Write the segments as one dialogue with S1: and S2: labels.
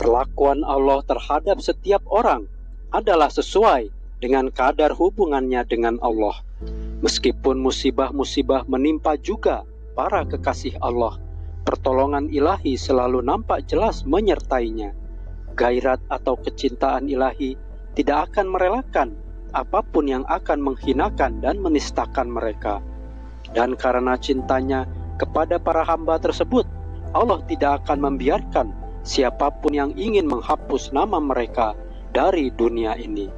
S1: Perlakuan Allah terhadap setiap orang adalah sesuai dengan kadar hubungannya dengan Allah. Meskipun musibah-musibah menimpa juga para kekasih Allah, pertolongan ilahi selalu nampak jelas menyertainya. Gairat atau kecintaan ilahi tidak akan merelakan apapun yang akan menghinakan dan menistakan mereka. Dan karena cintanya kepada para hamba tersebut, Allah tidak akan membiarkan siapapun yang ingin menghapus nama mereka dari dunia ini.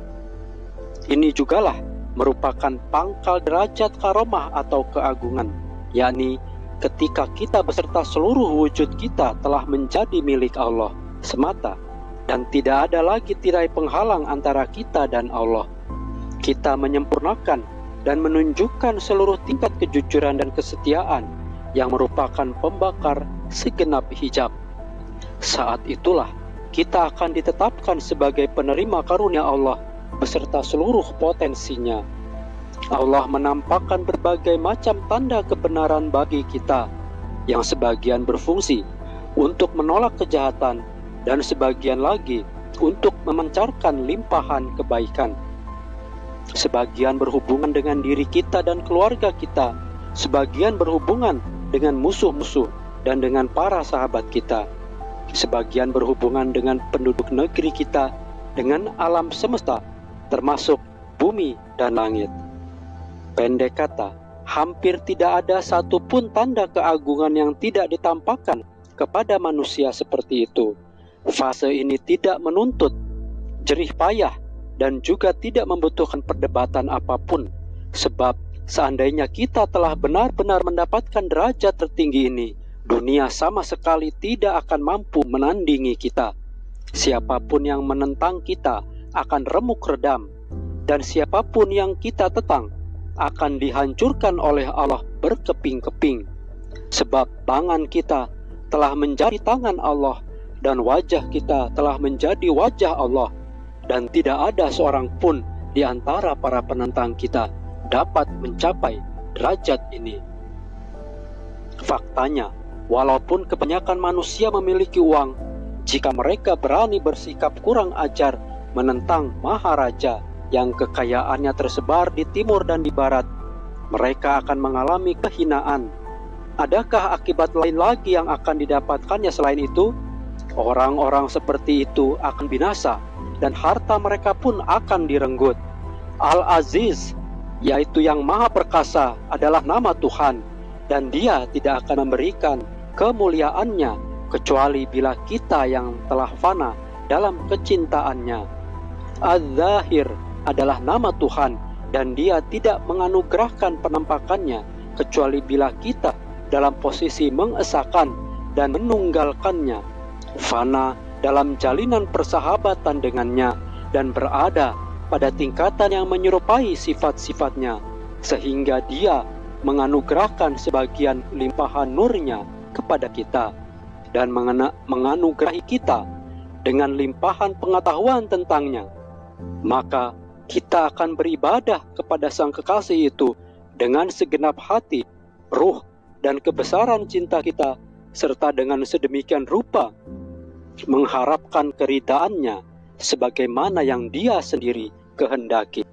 S1: Ini jugalah merupakan pangkal derajat karomah atau keagungan, yakni ketika kita beserta seluruh wujud kita telah menjadi milik Allah semata, dan tidak ada lagi tirai penghalang antara kita dan Allah. Kita menyempurnakan dan menunjukkan seluruh tingkat kejujuran dan kesetiaan yang merupakan pembakar segenap hijab. Saat itulah kita akan ditetapkan sebagai penerima karunia Allah beserta seluruh potensinya. Allah menampakkan berbagai macam tanda kebenaran bagi kita, yang sebagian berfungsi untuk menolak kejahatan dan sebagian lagi untuk memancarkan limpahan kebaikan. Sebagian berhubungan dengan diri kita dan keluarga kita, sebagian berhubungan dengan musuh-musuh dan dengan para sahabat kita, sebagian berhubungan dengan penduduk negeri kita, dengan alam semesta, termasuk bumi dan langit. Pendek kata, hampir tidak ada satupun tanda keagungan yang tidak ditampakkan kepada manusia seperti itu. Fase ini tidak menuntut jerih payah dan juga tidak membutuhkan perdebatan apapun, sebab seandainya kita telah benar-benar mendapatkan derajat tertinggi ini, dunia sama sekali tidak akan mampu menandingi kita. Siapapun yang menentang kita akan remuk redam, dan siapapun yang kita tetang akan dihancurkan oleh Allah berkeping-keping. Sebab tangan kita telah menjadi tangan Allah, dan wajah kita telah menjadi wajah Allah, dan tidak ada seorang pun di antara para penentang kita dapat mencapai derajat ini. Faktanya, walaupun kebanyakan manusia memiliki uang, jika mereka berani bersikap kurang ajar menentang Maharaja yang kekayaannya tersebar di timur dan di barat, mereka akan mengalami kehinaan. Adakah akibat lain lagi yang akan didapatkannya selain itu? Orang-orang seperti itu akan binasa, dan harta mereka pun akan direnggut. Al-Aziz, yaitu yang maha perkasa, adalah nama Tuhan, dan Dia tidak akan memberikan kemuliaannya kecuali bila kita yang telah fana dalam kecintaannya. Az-Zahir adalah nama Tuhan, dan Dia tidak menganugerahkan penampakannya kecuali bila kita dalam posisi mengesahkan dan menunggalkannya, fana dalam jalinan persahabatan dengannya, dan berada pada tingkatan yang menyerupai sifat-sifatnya, sehingga Dia menganugerahkan sebagian limpahan nur-Nya kepada kita, dan menganugerahi kita dengan limpahan pengetahuan tentangnya. Maka kita akan beribadah kepada Sang Kekasih itu dengan segenap hati, ruh, dan kebesaran cinta kita, serta dengan sedemikian rupa mengharapkan keridaan-Nya sebagaimana yang Dia sendiri kehendaki.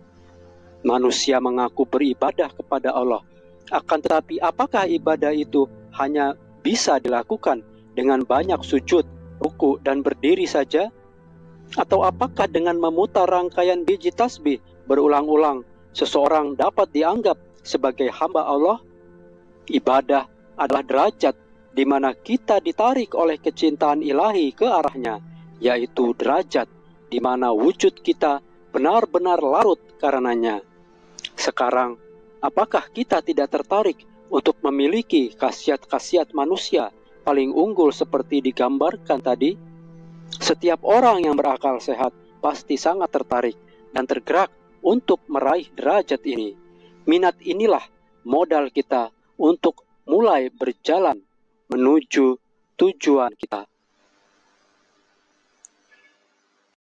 S1: Manusia mengaku beribadah kepada Allah, akan tetapi apakah ibadah itu hanya bisa dilakukan dengan banyak sujud, ruku, dan berdiri saja? Atau apakah dengan memutar rangkaian biji tasbih berulang-ulang seseorang dapat dianggap sebagai hamba Allah? Ibadah adalah derajat di mana kita ditarik oleh kecintaan ilahi ke arahnya, yaitu derajat di mana wujud kita benar-benar larut karenanya. Sekarang, apakah kita tidak tertarik untuk memiliki khasiat-khasiat manusia paling unggul seperti digambarkan tadi? Setiap orang yang berakal sehat pasti sangat tertarik dan tergerak untuk meraih derajat ini. Minat inilah modal kita untuk mulai berjalan menuju tujuan kita.